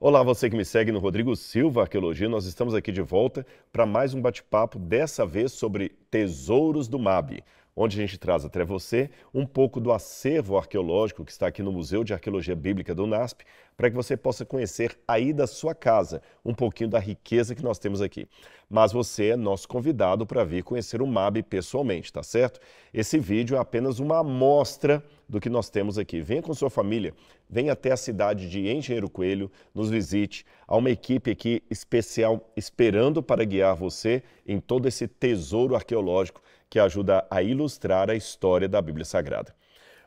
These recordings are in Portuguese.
Olá, você que me segue no Rodrigo Silva Arqueologia, nós estamos aqui de volta para mais um bate-papo, dessa vez sobre tesouros do MAB, onde a gente traz até você um pouco do acervo arqueológico que está aqui no Museu de Arqueologia Bíblica do UNASP, para que você possa conhecer aí da sua casa um pouquinho da riqueza que nós temos aqui. Mas você é nosso convidado para vir conhecer o MAB pessoalmente, tá certo? Esse vídeo é apenas uma amostra do que nós temos aqui. Venha com sua família, venha até a cidade de Engenheiro Coelho, nos visite. Há uma equipe aqui especial esperando para guiar você em todo esse tesouro arqueológico que ajuda a ilustrar a história da Bíblia Sagrada.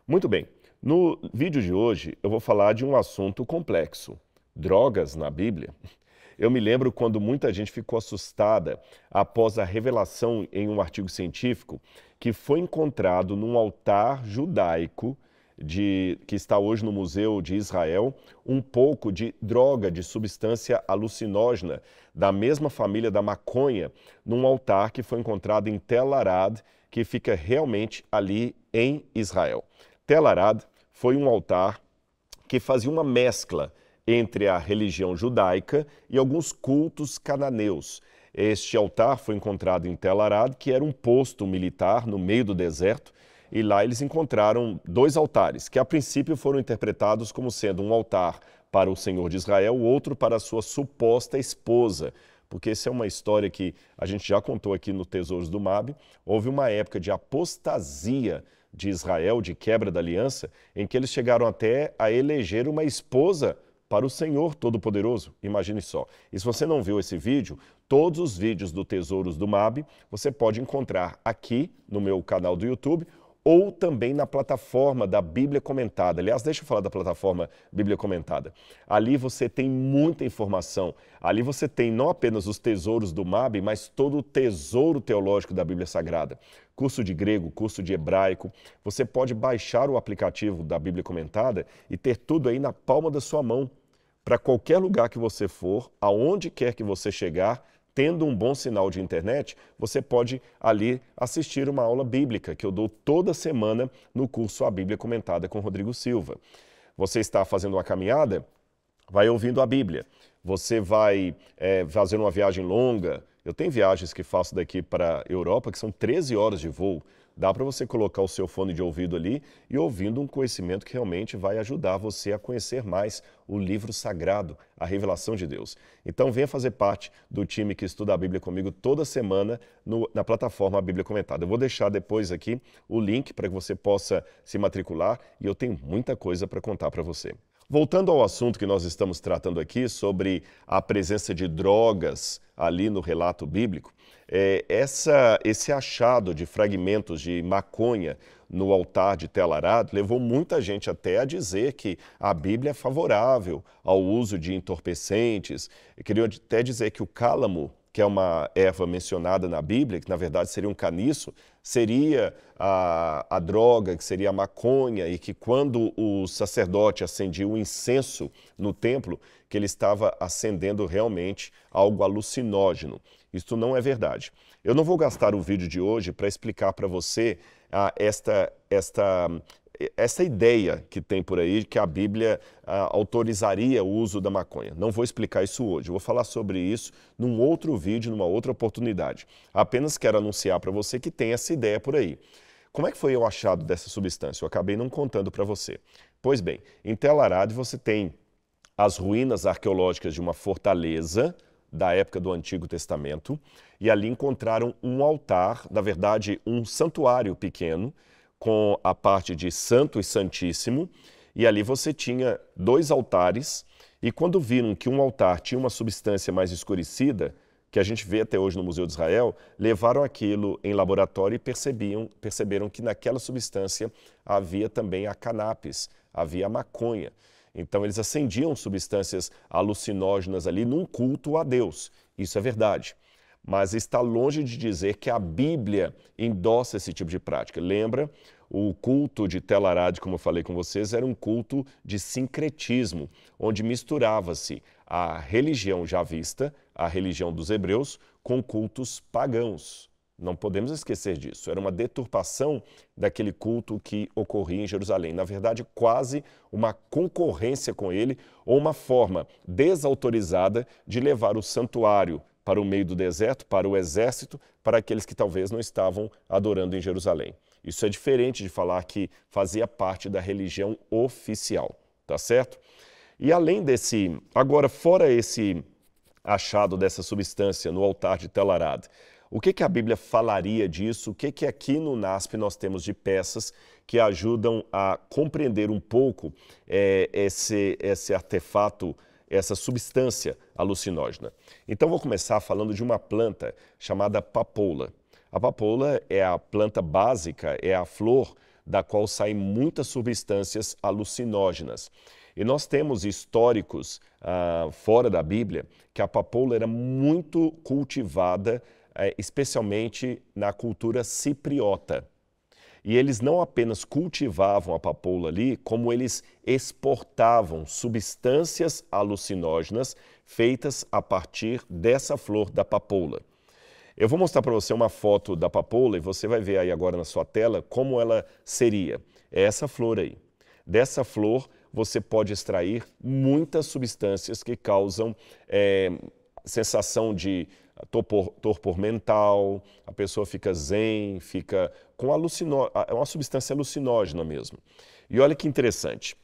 Muito bem, no vídeo de hoje eu vou falar de um assunto complexo, drogas na Bíblia. Eu me lembro quando muita gente ficou assustada após a revelação em um artigo científico que foi encontrado num altar judaico que está hoje no Museu de Israel, um pouco de droga, de substância alucinógena, da mesma família da maconha, num altar que foi encontrado em Tel Arad, que fica realmente ali em Israel. Tel Arad foi um altar que fazia uma mescla entre a religião judaica e alguns cultos cananeus. Este altar foi encontrado em Tel Arad, que era um posto militar no meio do deserto, e lá eles encontraram dois altares, que a princípio foram interpretados como sendo um altar para o Senhor de Israel, o outro para a sua suposta esposa, porque essa é uma história que a gente já contou aqui no Tesouros do MAB. Houve uma época de apostasia de Israel, de quebra da aliança, em que eles chegaram até a eleger uma esposa para o Senhor Todo-Poderoso. Imagine só. E se você não viu esse vídeo, todos os vídeos do Tesouros do MAB você pode encontrar aqui no meu canal do YouTube ou também na plataforma da Bíblia Comentada. Aliás, deixa eu falar da plataforma Bíblia Comentada. Ali você tem muita informação. Ali você tem não apenas os tesouros do MAB, mas todo o tesouro teológico da Bíblia Sagrada. Curso de grego, curso de hebraico. Você pode baixar o aplicativo da Bíblia Comentada e ter tudo aí na palma da sua mão. Para qualquer lugar que você for, aonde quer que você chegar, tendo um bom sinal de internet, você pode ali assistir uma aula bíblica que eu dou toda semana no curso A Bíblia Comentada com Rodrigo Silva. Você está fazendo uma caminhada? Vai ouvindo a Bíblia. Você vai fazendo uma viagem longa. Eu tenho viagens que faço daqui para a Europa que são 13 horas de voo. Dá para você colocar o seu fone de ouvido ali e ouvindo um conhecimento que realmente vai ajudar você a conhecer mais o livro sagrado, a revelação de Deus. Então venha fazer parte do time que estuda a Bíblia comigo toda semana na plataforma Bíblia Comentada. Eu vou deixar depois aqui o link para que você possa se matricular e eu tenho muita coisa para contar para você. Voltando ao assunto que nós estamos tratando aqui, sobre a presença de drogas ali no relato bíblico, esse achado de fragmentos de maconha no altar de Tel Arad levou muita gente até a dizer que a Bíblia é favorável ao uso de entorpecentes. Queriam até dizer que o cálamo, que é uma erva mencionada na Bíblia, que na verdade seria um caniço, seria a droga, que seria a maconha, e que quando o sacerdote acendia o incenso no templo, que ele estava acendendo realmente algo alucinógeno. Isto não é verdade. Eu não vou gastar o vídeo de hoje para explicar para você essa ideia que tem por aí, que a Bíblia autorizaria o uso da maconha. Não vou explicar isso hoje, eu vou falar sobre isso num outro vídeo, numa outra oportunidade. Apenas quero anunciar para você que tem essa ideia por aí. Como é que foi o achado dessa substância? Eu acabei não contando para você. Pois bem, em Tel Arad você tem as ruínas arqueológicas de uma fortaleza da época do Antigo Testamento, e ali encontraram um altar, na verdade um santuário pequeno, com a parte de Santo e Santíssimo, e ali você tinha dois altares, e quando viram que um altar tinha uma substância mais escurecida, que a gente vê até hoje no Museu de Israel, levaram aquilo em laboratório e perceberam que naquela substância havia também a cannabis, havia a maconha. Então eles acendiam substâncias alucinógenas ali num culto a Deus. Isso é verdade. Mas está longe de dizer que a Bíblia endossa esse tipo de prática. Lembra? O culto de Tel Arad, como eu falei com vocês, era um culto de sincretismo, onde misturava-se a religião já vista, a religião dos hebreus, com cultos pagãos. Não podemos esquecer disso. Era uma deturpação daquele culto que ocorria em Jerusalém. Na verdade, quase uma concorrência com ele ou uma forma desautorizada de levar o santuário para o meio do deserto, para o exército, para aqueles que talvez não estavam adorando em Jerusalém. Isso é diferente de falar que fazia parte da religião oficial, tá certo? E além desse, agora fora esse achado dessa substância no altar de Tel Arad, o que a Bíblia falaria disso? O que aqui no NASP nós temos de peças que ajudam a compreender um pouco esse artefato, essa substância alucinógena? Então vou começar falando de uma planta chamada papoula. A papoula é a planta básica, é a flor da qual saem muitas substâncias alucinógenas. E nós temos históricos fora da Bíblia que a papoula era muito cultivada, especialmente na cultura cipriota. E eles não apenas cultivavam a papoula ali, como eles exportavam substâncias alucinógenas feitas a partir dessa flor da papoula. Eu vou mostrar para você uma foto da papoula e você vai ver aí agora na sua tela como ela seria. É essa flor aí. Dessa flor você pode extrair muitas substâncias que causam sensação de torpor mental, a pessoa fica zen, fica com uma substância alucinógena mesmo. E olha que interessante,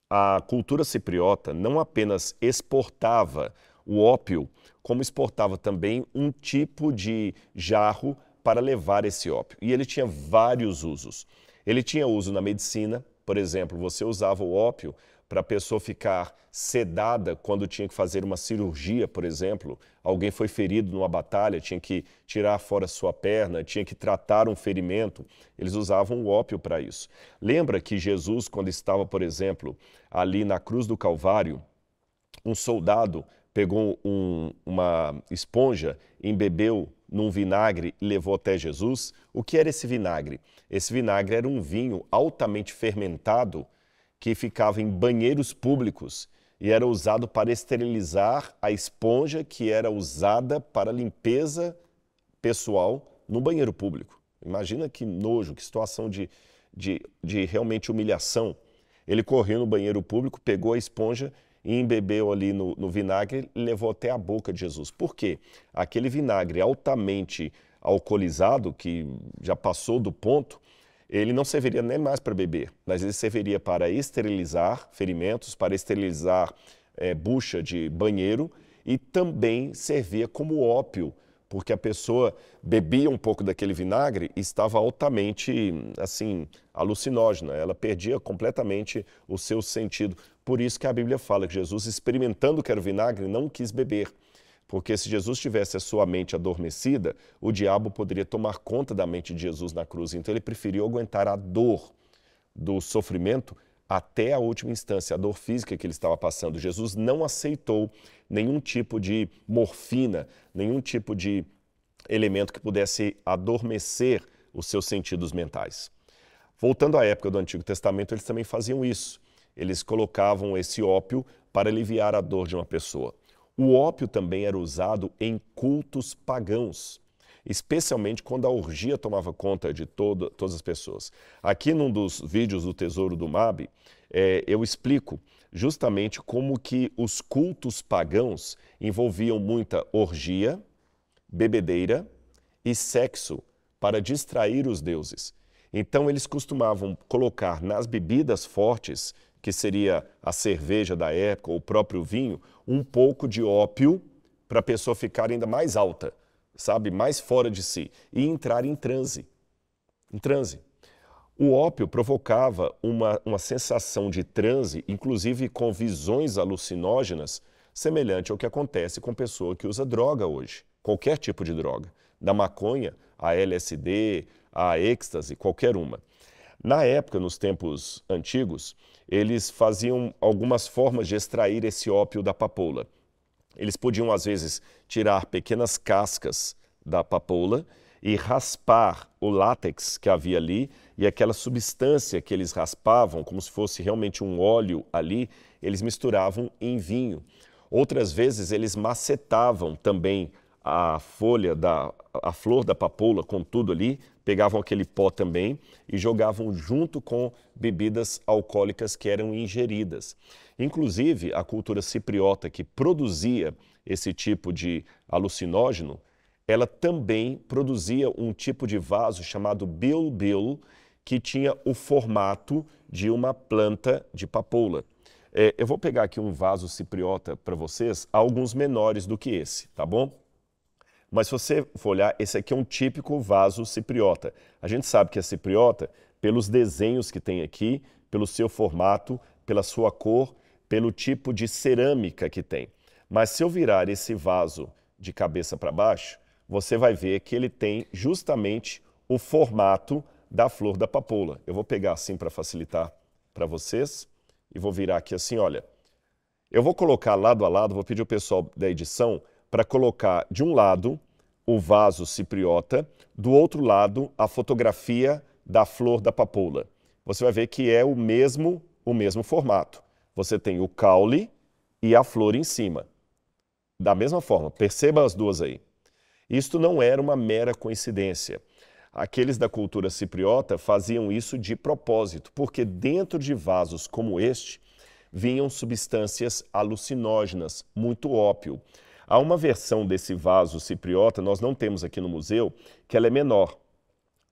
a cultura cipriota não apenas exportava o ópio, como exportava também um tipo de jarro para levar esse ópio. E ele tinha vários usos. Ele tinha uso na medicina, por exemplo, você usava o ópio para a pessoa ficar sedada quando tinha que fazer uma cirurgia, por exemplo. Alguém foi ferido numa batalha, tinha que tirar fora sua perna, tinha que tratar um ferimento. Eles usavam o ópio para isso. Lembra que Jesus, quando estava, por exemplo, ali na cruz do Calvário, um soldado pegou uma esponja, embebeu num vinagre e levou até Jesus? O que era esse vinagre? Esse vinagre era um vinho altamente fermentado que ficava em banheiros públicos e era usado para esterilizar a esponja que era usada para limpeza pessoal no banheiro público. Imagina que nojo, que situação de realmente humilhação. Ele correu no banheiro público, pegou a esponja e embebeu ali no vinagre e levou até a boca de Jesus. Por quê? Aquele vinagre altamente alcoolizado, que já passou do ponto, ele não serviria nem mais para beber, mas ele serviria para esterilizar ferimentos, para esterilizar bucha de banheiro e também servia como ópio, porque a pessoa bebia um pouco daquele vinagre e estava altamente, assim, alucinógena. Ela perdia completamente o seu sentido. Por isso que a Bíblia fala que Jesus, experimentando o que era o vinagre, não quis beber. Porque se Jesus tivesse a sua mente adormecida, o diabo poderia tomar conta da mente de Jesus na cruz. Então ele preferiu aguentar a dor do sofrimento até a última instância, a dor física que ele estava passando. Jesus não aceitou nenhum tipo de morfina, nenhum tipo de elemento que pudesse adormecer os seus sentidos mentais. Voltando à época do Antigo Testamento, eles também faziam isso. Eles colocavam esse ópio para aliviar a dor de uma pessoa. O ópio também era usado em cultos pagãos, especialmente quando a orgia tomava conta de todas as pessoas. Aqui num dos vídeos do Tesouro do MAB, eu explico justamente como que os cultos pagãos envolviam muita orgia, bebedeira e sexo para distrair os deuses. Então eles costumavam colocar nas bebidas fortes, que seria a cerveja da época ou o próprio vinho, um pouco de ópio para a pessoa ficar ainda mais alta, sabe, mais fora de si, e entrar em transe. O ópio provocava uma sensação de transe, inclusive com visões alucinógenas, semelhante ao que acontece com pessoa que usa droga hoje, qualquer tipo de droga, da maconha, a LSD, a êxtase, qualquer uma. Na época, nos tempos antigos, eles faziam algumas formas de extrair esse ópio da papoula. Eles podiam, às vezes, tirar pequenas cascas da papoula e raspar o látex que havia ali, e aquela substância que eles raspavam, como se fosse realmente um óleo ali, eles misturavam em vinho. Outras vezes, eles macetavam também a a flor da papoula com tudo ali, pegavam aquele pó também e jogavam junto com bebidas alcoólicas que eram ingeridas. Inclusive, a cultura cipriota que produzia esse tipo de alucinógeno, ela também produzia um tipo de vaso chamado bilbil, que tinha o formato de uma planta de papoula. Eu vou pegar aqui um vaso cipriota para vocês, alguns menores do que esse, tá bom? Mas se você for olhar, esse aqui é um típico vaso cipriota. A gente sabe que é cipriota pelos desenhos que tem aqui, pelo seu formato, pela sua cor, pelo tipo de cerâmica que tem. Mas se eu virar esse vaso de cabeça para baixo, você vai ver que ele tem justamente o formato da flor da papoula. Eu vou pegar assim para facilitar para vocês e vou virar aqui assim, olha. Eu vou colocar lado a lado, vou pedir ao pessoal da edição para colocar de um lado o vaso cipriota, do outro lado a fotografia da flor da papoula. Você vai ver que é o mesmo formato. Você tem o caule e a flor em cima. Da mesma forma, perceba as duas aí. Isto não era uma mera coincidência. Aqueles da cultura cipriota faziam isso de propósito, porque dentro de vasos como este vinham substâncias alucinógenas, muito ópio. Há uma versão desse vaso cipriota, nós não temos aqui no museu, que ela é menor.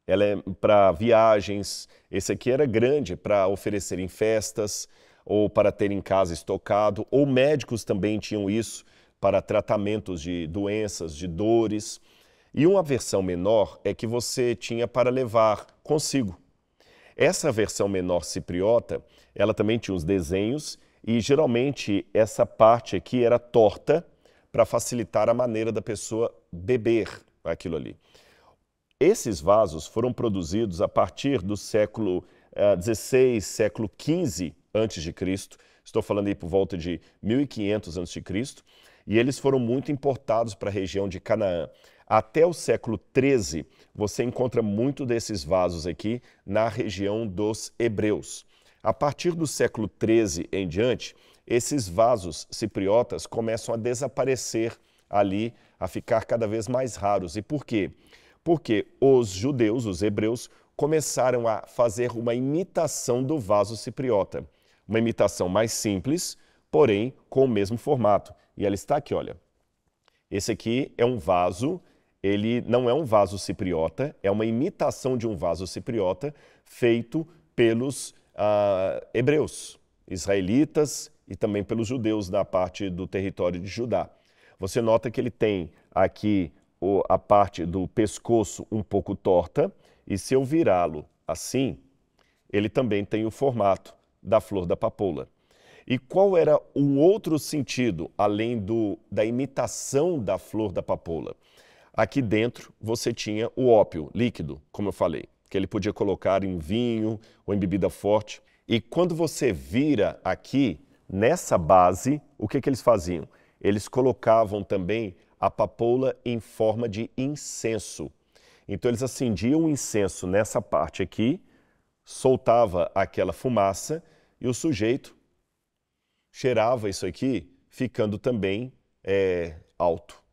Ela é para viagens, esse aqui era grande para oferecer em festas, ou para ter em casa estocado, ou médicos também tinham isso para tratamentos de doenças, de dores. E uma versão menor é que você tinha para levar consigo. Essa versão menor cipriota, ela também tinha os desenhos e geralmente essa parte aqui era torta para facilitar a maneira da pessoa beber aquilo ali. Esses vasos foram produzidos a partir do século XVI, século XV a.C., estou falando aí por volta de 1500 a.C., e eles foram muito importados para a região de Canaã. Até o século XIII, você encontra muito desses vasos aqui na região dos hebreus. A partir do século XIII em diante, esses vasos cipriotas começam a desaparecer ali, a ficar cada vez mais raros. E por quê? Porque os judeus, os hebreus, começaram a fazer uma imitação do vaso cipriota. Uma imitação mais simples, porém com o mesmo formato. E ela está aqui, olha. Esse aqui é um vaso, ele não é um vaso cipriota, é uma imitação de um vaso cipriota feito pelos hebreus, israelitas e também pelos judeus na parte do território de Judá. Você nota que ele tem aqui a parte do pescoço um pouco torta e se eu virá-lo assim, ele também tem o formato da flor da papoula. E qual era um outro sentido, além da imitação da flor da papoula? Aqui dentro você tinha o ópio líquido, como eu falei, que ele podia colocar em vinho ou em bebida forte. E quando você vira aqui, nessa base, o que eles faziam? Eles colocavam também a papoula em forma de incenso. Então eles acendiam o incenso nessa parte aqui, soltava aquela fumaça e o sujeito cheirava isso aqui, ficando também alto,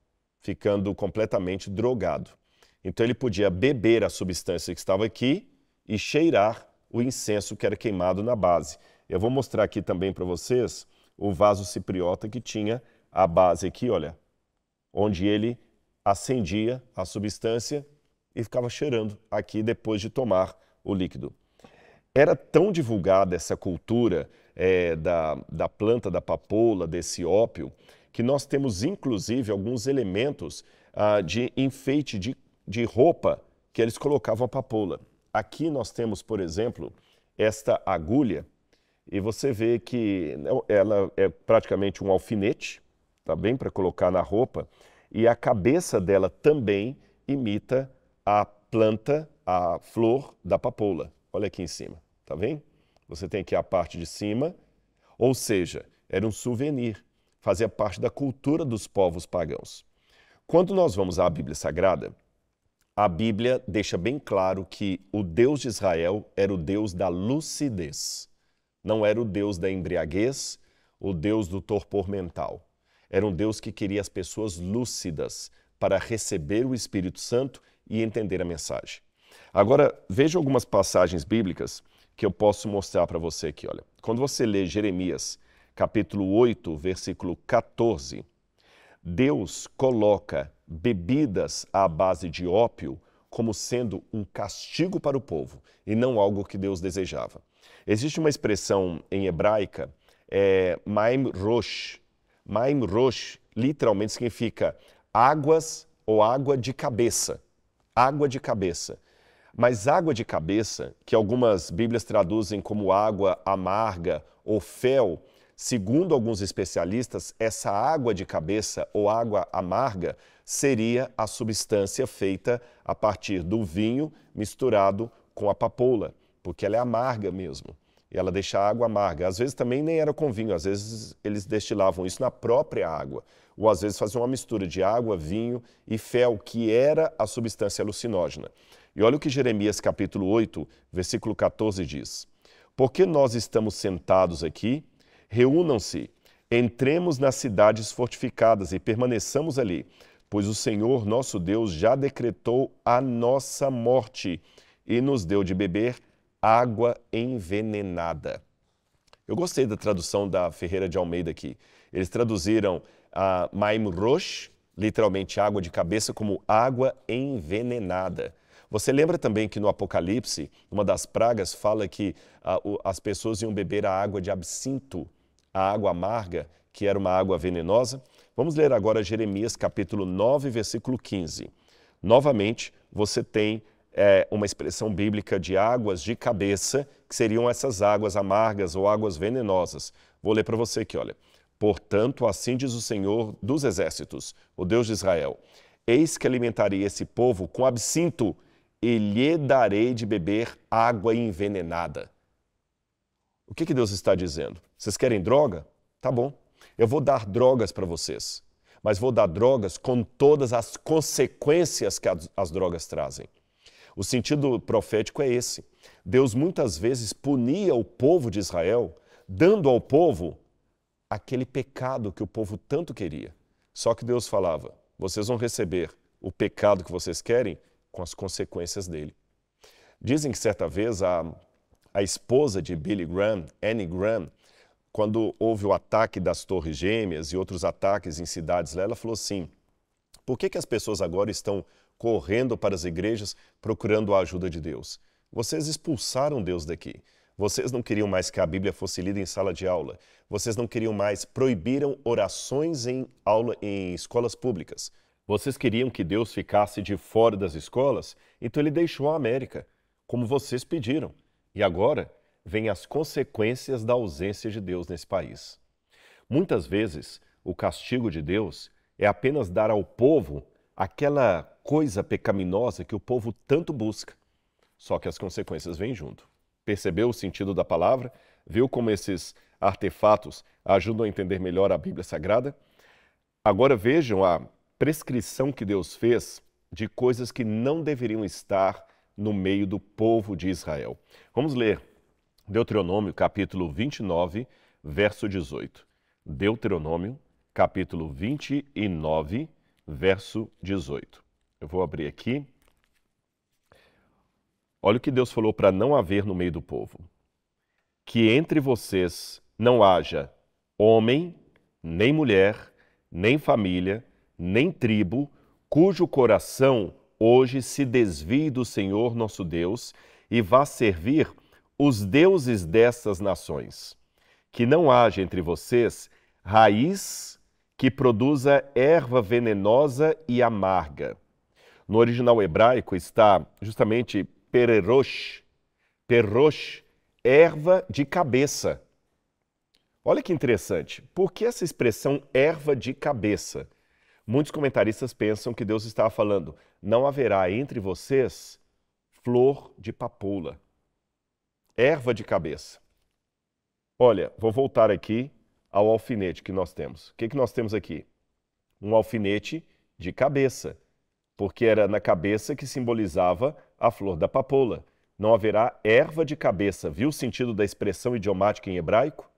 ficando completamente drogado. Então ele podia beber a substância que estava aqui e cheirar o incenso que era queimado na base. Eu vou mostrar aqui também para vocês o vaso cipriota que tinha a base aqui, olha, onde ele acendia a substância e ficava cheirando aqui depois de tomar o líquido. Era tão divulgada essa cultura da planta da papoula, desse ópio, que nós temos inclusive alguns elementos de enfeite de roupa que eles colocavam a papoula. Aqui nós temos, por exemplo, esta agulha, e você vê que ela é praticamente um alfinete, tá bem, para colocar na roupa, e a cabeça dela também imita a planta, a flor da papoula. Olha aqui em cima, tá vendo? Você tem aqui a parte de cima, ou seja, era um souvenir, fazia parte da cultura dos povos pagãos. Quando nós vamos à Bíblia Sagrada, a Bíblia deixa bem claro que o Deus de Israel era o Deus da lucidez. Não era o Deus da embriaguez, o Deus do torpor mental. Era um Deus que queria as pessoas lúcidas para receber o Espírito Santo e entender a mensagem. Agora, veja algumas passagens bíblicas que eu posso mostrar para você aqui. Olha, quando você lê Jeremias, capítulo 8, versículo 14, Deus coloca bebidas à base de ópio como sendo um castigo para o povo e não algo que Deus desejava. Existe uma expressão em hebraica, Maim Rosh. Maim Rosh literalmente significa águas ou água de cabeça. Água de cabeça. Mas água de cabeça, que algumas Bíblias traduzem como água amarga ou fel, segundo alguns especialistas, essa água de cabeça ou água amarga seria a substância feita a partir do vinho misturado com a papoula, porque ela é amarga mesmo. E ela deixa a água amarga. Às vezes também nem era com vinho, às vezes eles destilavam isso na própria água. Ou às vezes faziam uma mistura de água, vinho e fel, que era a substância alucinógena. E olha o que Jeremias capítulo 8, versículo 14 diz. Porque nós estamos sentados aqui, reúnam-se, entremos nas cidades fortificadas e permaneçamos ali, pois o Senhor nosso Deus já decretou a nossa morte e nos deu de beber água envenenada. Eu gostei da tradução da Ferreira de Almeida aqui. Eles traduziram Maim Rosh, literalmente água de cabeça, como água envenenada. Você lembra também que no Apocalipse, uma das pragas fala que as pessoas iam beber a água de absinto, a água amarga, que era uma água venenosa? Vamos ler agora Jeremias capítulo 9, versículo 15. Novamente, você tem uma expressão bíblica de águas de cabeça, que seriam essas águas amargas ou águas venenosas. Vou ler para você aqui, olha. Portanto, assim diz o Senhor dos Exércitos, o Deus de Israel, eis que alimentarei esse povo com absinto e lhe darei de beber água envenenada. O que Deus está dizendo? Vocês querem droga? Tá bom. Eu vou dar drogas para vocês, mas vou dar drogas com todas as consequências que as drogas trazem. O sentido profético é esse. Deus muitas vezes punia o povo de Israel, dando ao povo aquele pecado que o povo tanto queria. Só que Deus falava, vocês vão receber o pecado que vocês querem com as consequências dele. Dizem que certa vez a esposa de Billy Graham, Annie Graham, quando houve o ataque das Torres Gêmeas e outros ataques em cidades lá, ela falou assim, por que as pessoas agora estão correndo para as igrejas procurando a ajuda de Deus? Vocês expulsaram Deus daqui. Vocês não queriam mais que a Bíblia fosse lida em sala de aula. Vocês não queriam mais, proibiram orações em escolas públicas. Vocês queriam que Deus ficasse de fora das escolas? Então ele deixou a América, como vocês pediram. E agora vêm as consequências da ausência de Deus nesse país. Muitas vezes, o castigo de Deus é apenas dar ao povo aquela coisa pecaminosa que o povo tanto busca. Só que as consequências vêm junto. Percebeu o sentido da palavra? Viu como esses artefatos ajudam a entender melhor a Bíblia Sagrada? Agora vejam a prescrição que Deus fez de coisas que não deveriam estar no meio do povo de Israel. Vamos ler Deuteronômio, capítulo 29, verso 18. Deuteronômio, capítulo 29, verso 18. Eu vou abrir aqui. Olha o que Deus falou para não haver no meio do povo. Que entre vocês não haja homem, nem mulher, nem família, nem tribo, cujo coração hoje se desvie do Senhor nosso Deus e vá servir os deuses dessas nações. Que não haja entre vocês raiz que produza erva venenosa e amarga. No original hebraico está justamente pererosh, erva de cabeça. Olha que interessante. Por que essa expressão erva de cabeça? Muitos comentaristas pensam que Deus estava falando, não haverá entre vocês flor de papoula, erva de cabeça. Olha, vou voltar aqui ao alfinete que nós temos. O que nós temos aqui? Um alfinete de cabeça, porque era na cabeça que simbolizava a flor da papoula. Não haverá erva de cabeça. Viu o sentido da expressão idiomática em hebraico?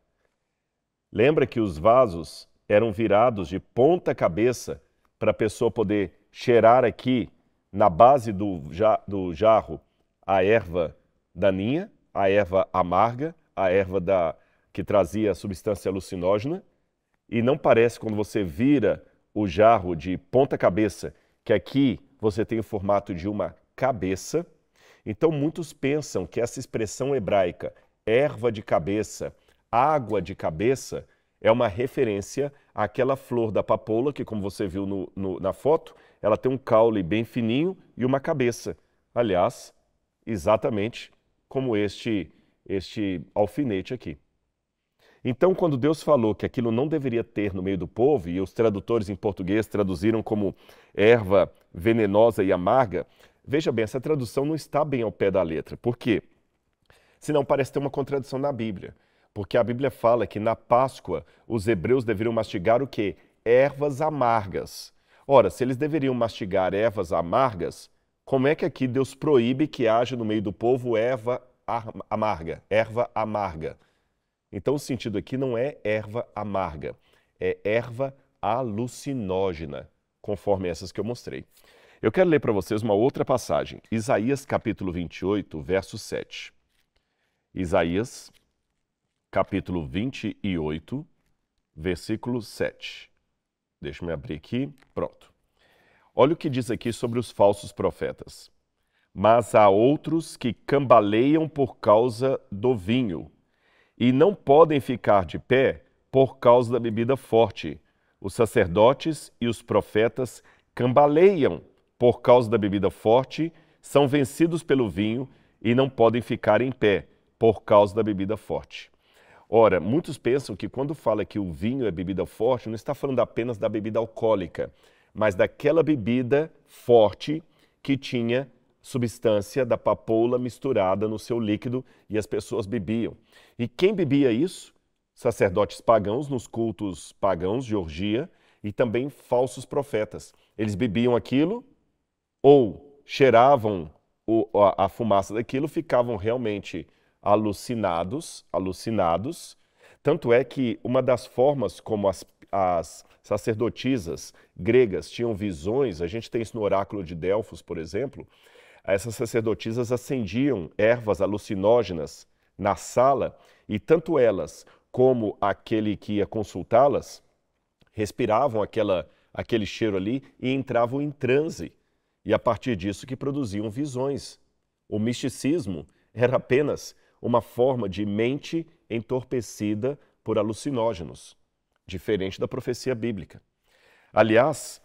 Lembra que os vasos eram virados de ponta cabeça para a pessoa poder cheirar aqui na base do jarro a erva daninha, a erva amarga, a erva que trazia a substância alucinógena, e não parece quando você vira o jarro de ponta cabeça, que aqui você tem o formato de uma cabeça. Então muitos pensam que essa expressão hebraica, erva de cabeça, água de cabeça, é uma referência àquela flor da papoula, que como você viu na foto, ela tem um caule bem fininho e uma cabeça. Aliás, exatamente como este alfinete aqui. Então, quando Deus falou que aquilo não deveria ter no meio do povo, e os tradutores em português traduziram como erva venenosa e amarga, veja bem, essa tradução não está bem ao pé da letra. Por quê? Senão parece ter uma contradição na Bíblia. Porque a Bíblia fala que na Páscoa os hebreus deveriam mastigar o quê? Ervas amargas. Ora, se eles deveriam mastigar ervas amargas, como é que aqui Deus proíbe que haja no meio do povo erva amarga? Erva amarga. Então o sentido aqui não é erva amarga, é erva alucinógena, conforme essas que eu mostrei. Eu quero ler para vocês uma outra passagem, Isaías capítulo 28, verso 7. Isaías capítulo 28, versículo 7. Deixa eu abrir aqui, pronto. Olha o que diz aqui sobre os falsos profetas. Mas há outros que cambaleiam por causa do vinho, e não podem ficar de pé por causa da bebida forte. Os sacerdotes e os profetas cambaleiam por causa da bebida forte, são vencidos pelo vinho e não podem ficar em pé por causa da bebida forte. Ora, muitos pensam que quando fala que o vinho é bebida forte, não está falando apenas da bebida alcoólica, mas daquela bebida forte que tinha substância da papoula misturada no seu líquido e as pessoas bebiam. E quem bebia isso? Sacerdotes pagãos nos cultos pagãos de orgia e também falsos profetas. Eles bebiam aquilo ou cheiravam a fumaça daquilo, ficavam realmente alucinados. Tanto é que uma das formas como as sacerdotisas gregas tinham visões, a gente tem isso no oráculo de Delfos, por exemplo, essas sacerdotisas acendiam ervas alucinógenas na sala e tanto elas como aquele que ia consultá-las respiravam aquele cheiro ali e entravam em transe. E a partir disso que produziam visões. O misticismo era apenas uma forma de mente entorpecida por alucinógenos, diferente da profecia bíblica. Aliás,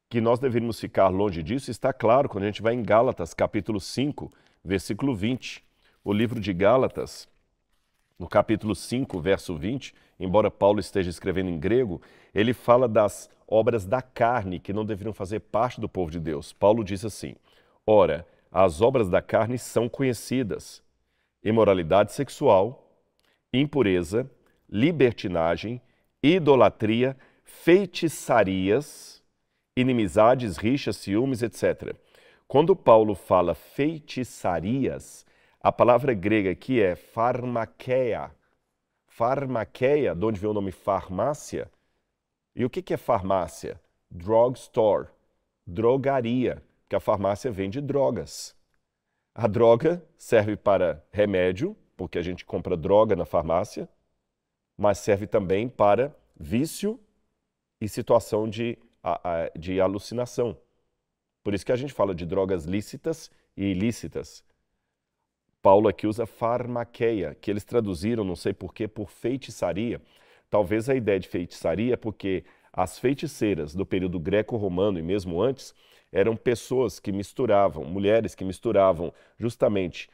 que nós deveríamos ficar longe disso está claro quando a gente vai em Gálatas, capítulo 5, versículo 20. O livro de Gálatas, no capítulo 5, verso 20, embora Paulo esteja escrevendo em grego, ele fala das obras da carne que não deveriam fazer parte do povo de Deus. Paulo diz assim: ora, as obras da carne são conhecidas: imoralidade sexual, impureza, libertinagem, idolatria, feitiçarias, inimizades, rixas, ciúmes, etc. Quando Paulo fala feitiçarias, a palavra grega aqui é pharmakeia. Pharmakeia, de onde vem o nome farmácia. E o que é farmácia? Drugstore, drogaria, porque a farmácia vende drogas. A droga serve para remédio, porque a gente compra droga na farmácia, mas serve também para vício e situação de alucinação. Por isso que a gente fala de drogas lícitas e ilícitas. Paulo aqui usa pharmakeia, que eles traduziram, não sei porquê, por feitiçaria. Talvez a ideia de feitiçaria é porque as feiticeiras do período greco-romano e mesmo antes eram pessoas que misturavam, mulheres que misturavam justamente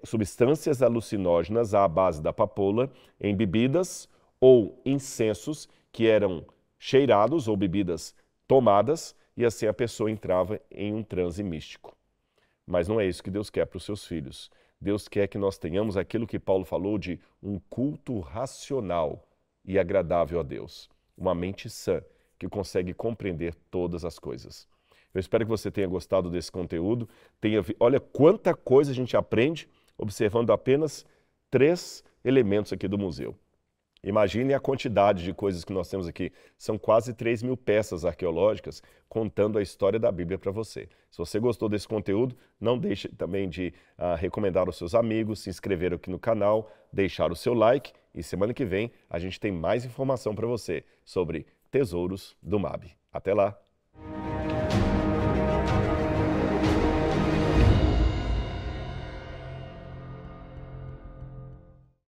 substâncias alucinógenas à base da papoula em bebidas ou incensos que eram cheirados ou bebidas tomadas e assim a pessoa entrava em um transe místico. Mas não é isso que Deus quer para os seus filhos. Deus quer que nós tenhamos aquilo que Paulo falou de um culto racional e agradável a Deus. Uma mente sã que consegue compreender todas as coisas. Eu espero que você tenha gostado desse conteúdo. Olha quanta coisa a gente aprende observando apenas 3 elementos aqui do museu. Imagine a quantidade de coisas que nós temos aqui. São quase 3.000 peças arqueológicas contando a história da Bíblia para você. Se você gostou desse conteúdo, não deixe também de recomendar aos seus amigos, se inscrever aqui no canal, deixar o seu like e semana que vem a gente tem mais informação para você sobre tesouros do MAB. Até lá!